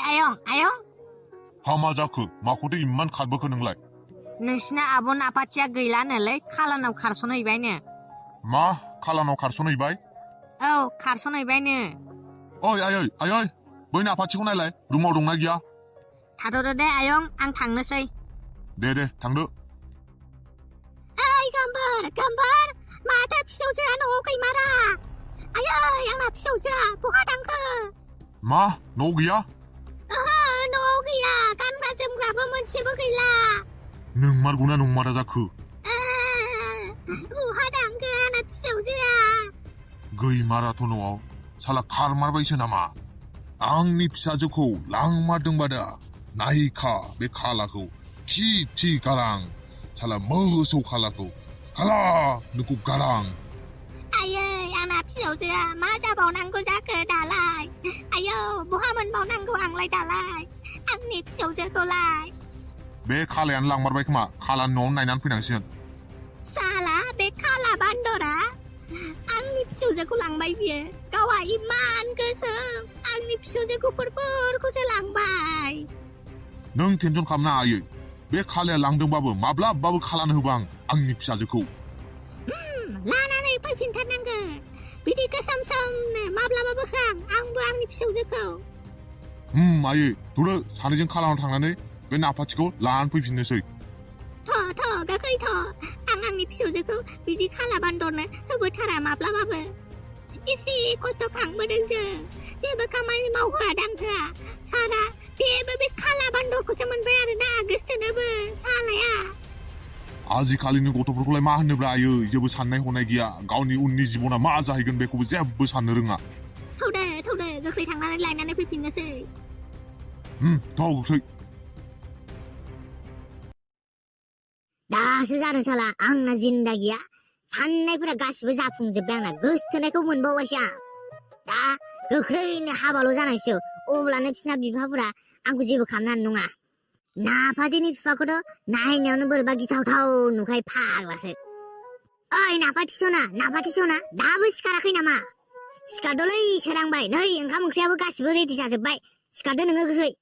आयं हामा जाखो माखौथो इमान खारबोखो नोंलाय नोंसिना आब' आफाथिया गैलानोलै खालानाव खारस'नहैबायनो मा खालानाव खारस'नहैबाय औ खारस'नहैबायनो ओइ आयै बै आफाथिखौ नायलाय रुमाव दंना गैया थाथ'दो दे आयं आं थांनोसै दे थांदो ओइ गाम्बार माथो फिसौजोआ न'आव गैमारा आयै आंना फिसौजोआ बहा थांखो मा न'आव गैया ओहो न'आव गैया गानग्रा जोमग्राबो मोनसेबो गैला नोंमारगौना नंमारा जाखो बहा थांखो आंना फिसौजोआ गैमाराथ' न'आव साला खारमारबायसो नामा आंनि फिसाजोखौ लांमारदोंबा दा नायखा बे खालाखौ खि गारां साला मोसौ खालाखौ खाला नोंखौ गारां आयै आंना फिसौजोआ मा जाबावनांगौ जाखो दालाय आयौ बहा मोनबावनांगौ आंलाय दालाय आंनि फिसौजोखौलाय बे खालायानो लांमारबाय खोमा खालानि न'आवनो नायनानै फैनांसिगोन साला बे खाला बान्दरा आंनि फिसौजोखौ लांबाय बियो गावहा इमान गोसो आंनि फिसौजोखौ फोरखौसो लांबाय नों टेनसन खालामना आयै बे खालाया लांदोंबाबो माब्लाबाबो खालानो होबां आंनि फिसाजोखौ लानानै फैफिनथारनांगोन बिदि गोसोम सोमनो माब्लाबाबो होआं आंबो आंनि फिसौजोखौ आयै थुदो सानैजों खालानाव थांनानै बे नाफाथिखौ लानानै फैफिननोसै थ' गोखै थ' आं आंनि फिसौजोखौ बिदि खाला बान्दरनो होबोथारा माब्लाबाबो एसे खस्थ' खांबोदों जों जेबो खामानि मावहोआ दांहोआ सारा बेबो बे खाला बान्दरखौसो मोनबाय आरोना गोसथोनोबो सालाया आजिखालिनि गथ'फोरखौलाय मा होनोब्रा आयै जेबो साननाय हनाय गैया गावनि उननि जिबना मा जाहैगोन बेखौबो जेबो साननो रोङा थौदो गोख्रै थांनानै लायनानै फैफिननोसै थाव गोख्रै दासो जादों साला आंना जिन्दागिया साननायफोरा गासिबो जाफुंजोब्बाय आंना गोसथोनायखौ मोनबावबायसो आं दा गोख्रैनो हाबाल' जानायसो अब्लानो बिसिना बिफाफोरा आंखौ जेबो खालामनो हानाय नङा नाफाथिनि बिफाखौथ' नायनायावनो बोरैबा गिथावथाव नुखाय फाग्लासो ओइ नाफाथि सना दाबो सिखाराखै नामा सिखारदोलै सोरांबाय नै ओंखाम ओंख्रियाबो गासिबो रेडि जाजोब्बाय सिखारदो नोङो गोख्रै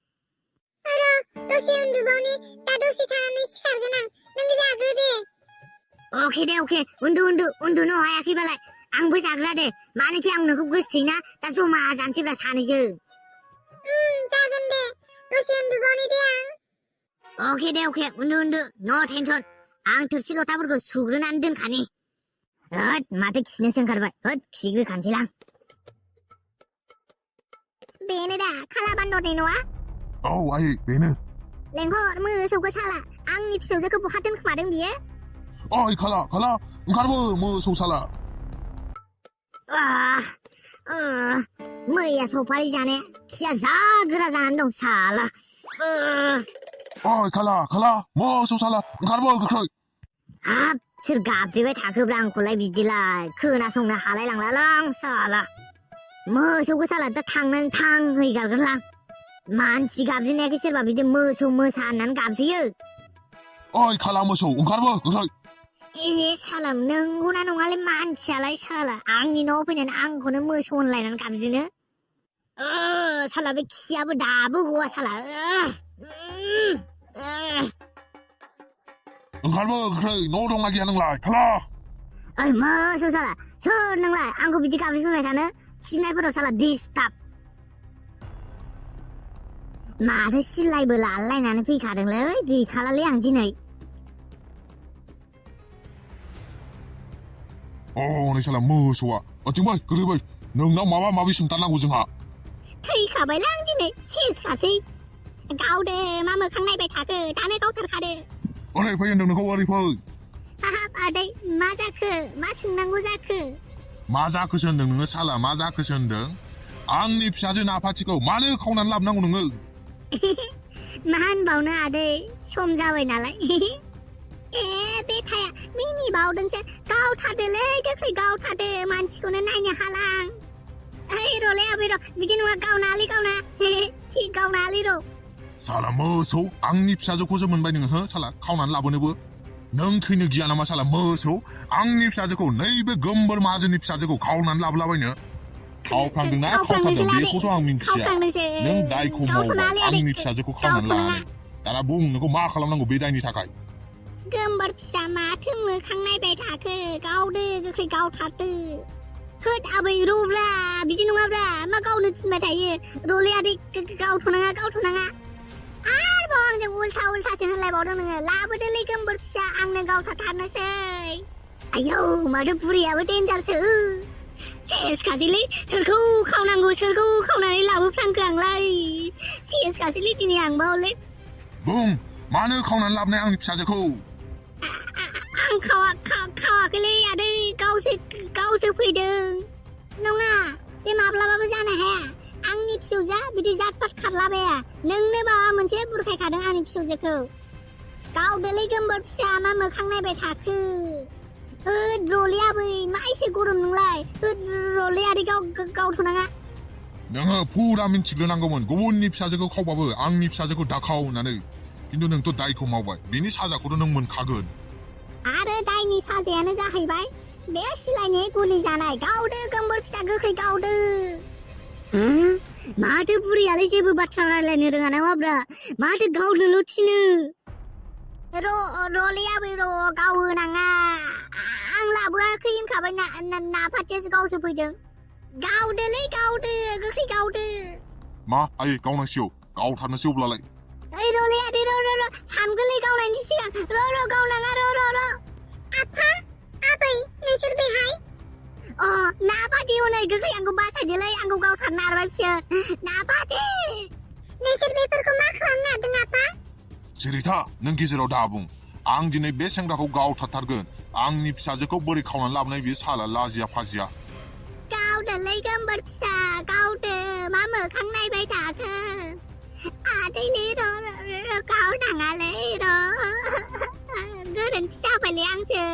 दसे उन्दुबावनि दा दसे थानानै सिखारगोन आं नों जाग्रो दे अके उन्दुनो हायाखैबालाय आंबो जाग्रा दे मानोखि आं नोंखौ गोसोथोयोना दा जमा जानोसैब्रा सानैजों जागोन दे दसे उन्दुबावनि दे आं अके उन्दु नो टेनसन आं थोरसि लथाफोरखौ सुग्रोनानै दोनखानि माथो खिनोसो ओंखारबाय खिग्रोखानोसैलां बेनो दा खाला बान्दरनि न'आ औ आयै बेनो लेंहर मोसौखौ साला आंनि फिसौजोखौ बहा दोनखोमादों बियो ओइ खाला ओंखारबो मोसौ साला मैया सफारि जानाया खिया जा गोरा जानानै दं साला ओइ खाला मोसौ साला ओंखारबो गोख्रै हाब सोर गाबज्रिबाय थाखोब्रा आंखौलाय बिदिलाय खोनासंनो हालाय लांलालां साला मोसौखौ साला दा थांनानै थांहैगारगोनलां मानसि गाबज्रिनायाखै सोरबा बिदि मोसौ मोसा होननानै गाबज्रियो ओइ खाला मोसौ ओंखारबो गोख्रै साला नंगौना नङालै मानसियालाय साला आंनि न'आव फैनानै आंखौनो मोसौ होनलायनानै गाबज्रिनो साला बे खियाबो दाबो गवा साला ओंखारबो गोख्रै न' दंना गैया नोंलाय खाला ओइ मोसौ साला सोर नोंलाय आंखौ बिदि गाबज्रिफैबाय थानो खिनायफोराव साला डिस्टार्ब माथो सिलायबो लालायनानै फैखादोंलै गैखालालै आं दिनै नै साला मोसौआ ओथिंबै गोख्रै नोंनाव माबा माबि सोंथारनांगौ जोंहा थैखाबायलै आं दिनै सेसखासै गावदो मा मोखां नायबाय थाखो दानो गावथारखादो ओरै फै होनदों नोंखौ ओरै फै हाब आदै मा जाखो मा सोंनांगौ जाखो मा जाखोसो होनदों नोङो साला मा जाखोसो होनदों आंनि फिसाजो नाफाथिखौ मानो खावनानै लाबोनांगौ नोङो मा होनबावनो आदै सम जाबाय नालाय बे थाया मिनि बावदोंसो गावथारदोलै गोख्रै गावथारदो मानसिखौनो नायनो हालां र'लै आबै र' बिदि नङा गावनाङालै गावनाङालै र' साला मोसौ आंनि फिसाजोखौसो मोनबाय नोङो हो साला खावनानै लाबोनोबो नों थैनो गिया नामा साला मोसौ आंनि फिसाजोखौ नैबे गोमबोर माहाजोननि फिसाजोखौ खावनानै लाबोलाबायनो खावफ्लांदोंना खावफ्लांदों बेखौथ' आं मिन्थिया नों दायखौ मावबाय आंनि फिसाजोखौ खावनानै लानानै दाना बुं नोंखौ मा खालामनांगौ बे दायनि थाखाय गोमबोर फिसा माथो मोखां नायबाय थाखो गावदो गोख्रै गावथारदो होद आबै रब्रा बिदि नङाब्रा मा गावनो थिनबाय थायो रले आदै गावथ'नाङा आरोबाव आंजों उल्थासो होनलायबावदों नोङो लाबोदोलै गोमबोर फिसा आंनो गावथारनोसै आयौ माथो बुरैयाबो देन्जारसो सेसखासैलै सोरखौ खावनानै लाबोफ्लांखो आंलाय सेसखासैलै दिनै आंबा हले बुं मानो खावनानै लाबोनाय आंनि फिसाजोखौ आं खावाखैलै आदै गावसो फैदों नङा बे माब्लाबाबो जानो हाया आंनि फिसौजोआ बिदि जातपात खारलाबाया नोंनो माबा मोनसे बुरखायखादों आंनि फिसौजोखौ गावदोलै गोमबोर फिसा मा मोखां नायबाय थाखो होद रले आबै मा एसे गरम नोंलाय होद रले आदै गावथ'नाङा नोङो फुरा मिन्थिग्रोनांगौमोन गुबुननि फिसाजोखौ खावबाबो आंनि फिसाजोखौ दाखाव होननानै खिन्थु नोंथ' दायखौ मावबाय बेनि साजाखौथ' नों मोनखागोन आरो दायनि साजायानो जाहैबाय बे सिलायनि गुलि जानाय गावदो गोमबोर फिसा गोख्रै गावदो माथो बुरैयालाय जेबो बाथ्रा रायलायनो रोङा नामाब्रा माथो गावनोल' थिनो रले आबै गावहो नाङा आं लाबोआखै होनखाबाय ना फाथियासो गावसो फैदों गावदोलै गावदो गोख्रै गावदो मा आयै गावनांसिगौ गावथारनोसै अब्लालाय ओइ रले आदै सानगोरलै गावनायनि सिगां गावनाङा आफा आबै नोंसोर बेहाय ना पार्टी हनै गोख्रै आंखौ बासायदोलै आंखौ गावथारनो नारबाय बिसोर ना पार्टी नोंसोर बेफोरखौ मा खालामनो हादों आफा सिरिथा नों गेजेराव दा बुं आं दिनै बे सेंग्राखौ गावथारथारगोन आंनि फिसाजोखौ बोरै खावनानै लाबोनाय बेयो साला लाजिया फाजिया गावदोलै गोमबोर फिसा गावदो मा मोखां नायबाय थाखो आदैलै गावनाङालै गोरोन्थि जाबायलै आंजों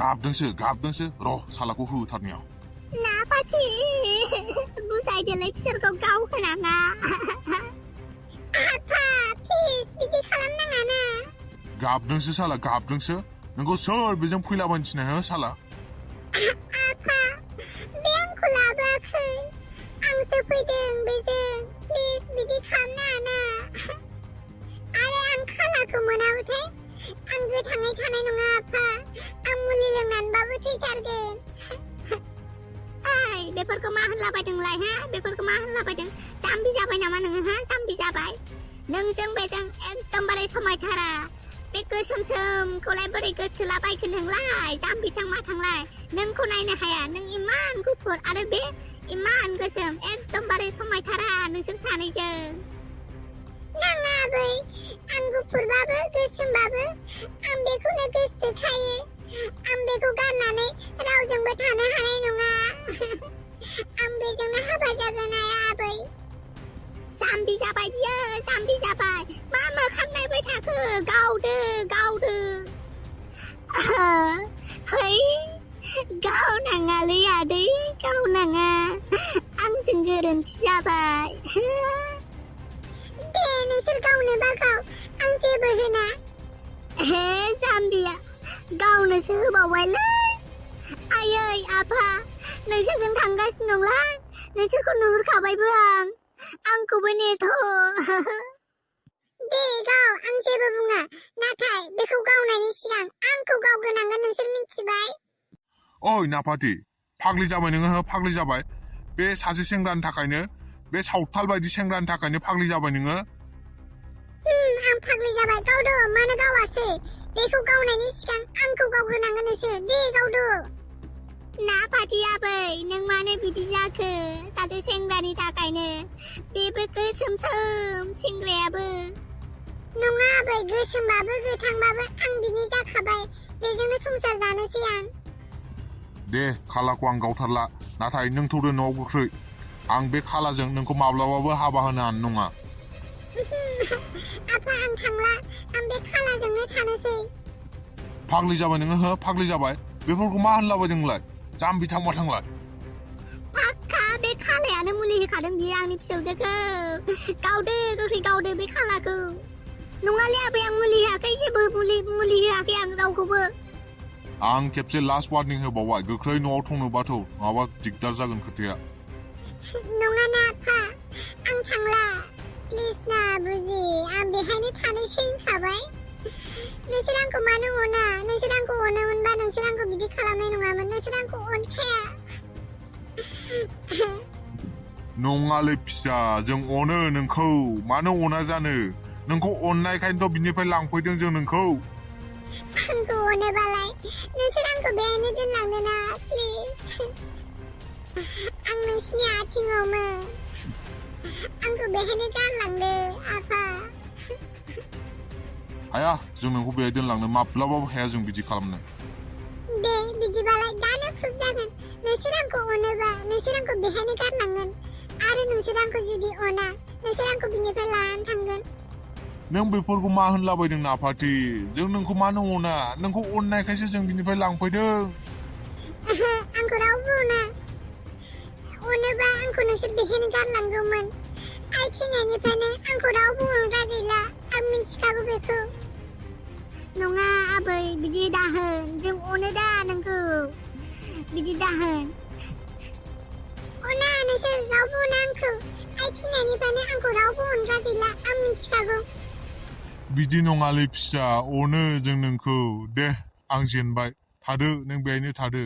गाबदोंसो र' सालाखौ होथारनियाव ना पार्टी बुजायदोलै बिसोरखौ गावहोनाङा आफा प्लिज बिदि खालामनाङा ना गाबदोंसो साला गाबदोंसो नोंखौ सोर बेजों फैलाबायनो थिनाय हो साला आफा बे आंखौ लाबोआखै आंसो फैदों बेजों प्लिज बिदि खालामनाङा ना आरो आं खालाखौ मोनाबाथाय आं गोथाङै थानाय नङा आफा आं मुलि लोंनानैबाबो थैथारगोन ओइ बेफोरखौ मा होनलाबायदोंलाय बेफोरखौ मा होनलाबायदों जाम्बि जाबाय नामा नोङो जाम्बि जाबाय नोंजों बेजों एकदमबारे समायथारा बे गोसोमखौलाय बोरै गोसथोलाबायखो नोंलाय जाम्बिथां माथांलाय नोंखौ नायनो हाया नों इमान गुफुर आरो बे इमान गोसोम एकदमबारे समायथारा नोंसोर सानैजों नाङा आबै आं गुफुरबाबो गोसोमबाबो आं बेखौनो गोसथोखायो आं बेखौ गारनानै रावजोंबो थानो हानाय नङा आं बेजोंनो हाबा जागोन आबै जाम्बि जाबाय बियो जाम्बि जाबाय मा मोखां नायबाय थाखो गावदो है गावनाङालै आदै गावनाङा आंजों गोरोन्थि जाबाय दे नोंसोर गावनोबा गाव आं जेबो होना हे जाम्बिया गावनोसो होबावबायलै आयै आफा नोंसोरजों थांगासिनो दंलाय नोंसोरखौ नुहुरखाबायबो आंखौबो नेथ' दे गाव आं जेबो बुङा नाथाय बेखौ गावनायनि सिगां आंखौ गावग्रोनांगोन नोंसोर मिथिबाय ओइ नाफाथि फाग्लि जाबाय नोङो फाग्लि जाबाय बे सासे सेंग्रानि थाखायनो बे सावथाल बायदि सेंग्रानि थाखायनो फाग्लि जाबाय नोङो आं फाग्लि जाबाय गावदो मानो गावासै बेखौ गावनायनि सिगां आंखौ गावग्रोनांगोन नोंसोर दे गावदो ना पार्टी आबै नों मानो बिदि जाखो सासे सेंग्रानि थाखायनो बेबो गोसोमसोम सेंग्रायाबो नङा आबै गोसोमबाबो गोथांबाबो आं बिनि जाखाबाय बेजोंनो संसार जानोसै आं दे खालाखौ आं गावथारला नाथाय नों थौदो न'आव गोख्रै आं बे खालाजों नोंखौ माब्लाबाबो हाबा होनो हानाय नङा आफा आं थांला आं बे खालाजोंनो थानोसै फाग्लि जाबाय नोङो फाग्लि जाबाय बेफोरखौ मा होनलाबायदोंलाय जाम्बि थांलाय पाक्का बे खालायानो मुलि होखादों बियो आंनि फिसौजोखौ गावदो गोख्रै गावदो बे खालाखौ नङालै आबै आं मुलि होआखै जेबो मुलि होआखै आं रावखौबो आं खेबसे लास्ट वार्निं होबावबाय गोख्रै न'आव थांनोबाथ' नङाबा दिगदार जागोन खोथाया नङा ना आफा आं थांला प्लिज ना बुजि आं बेहायनो थानोसै होनखाबाय नोंसोर आंखौ मानो अना नोंसोर आंखौ अनोमोनबा नोंसोर आंखौ बिदि खालामनाय नङामोन नोंसोर आंखौ अनखाया नङालै फिसा जों अनो नोंखौ मानो अना जानो नोंखौ अननायखायनोथ' बिनिफ्राय लांफैदों जों नोंखौ आंखौ अनोबालाय नोंसोर आंखौ बेहायनो दोनलांदो ना प्लिज आं नोंसिनि आथिङावमोन आंखौ बेहायनो गारलांदो आफा हाया जों नोंखौ बेहाय दोनलांनो माब्लाबाबो हाया जों बिदि खालामनो दे बिदिबालाय दानो प्रुफ जागोन नोंसोर आंखौ अनोबा नोंसोर आंखौ बेहायनो गारलांगोन आरो नोंसोर आंखौ जुदि अना नोंसोर आंखौ बिनिफ्राय लानानै थांगोन नों बेफोरखौ मा होनलाबायदों नाफाथि जों नोंखौ मानो अना नोंखौ अननायखायसो जों बिनिफ्राय लांफैदों आंखौ रावबो अना अनोबा आंखौ नोंसोर बेहायनो गारलांगौमोन आइ थैनायनिफ्रायनो आंखौ रावबो अनग्रा गैला आं मिथिखागौ बेखौ नङा आबै बिदि दाहोन जों अनो दा नोंखौ बिदि दाहोन अना नोंसोर रावबो अना आंखौ आइ थैनायनिफ्रायनो आंखौ रावबो अनग्रा गैला आं मिथिखागौ बिदि नङालै फिसा अनो जों नोंखौ दे आं जेनबाय थादो नों बेहायनो थादो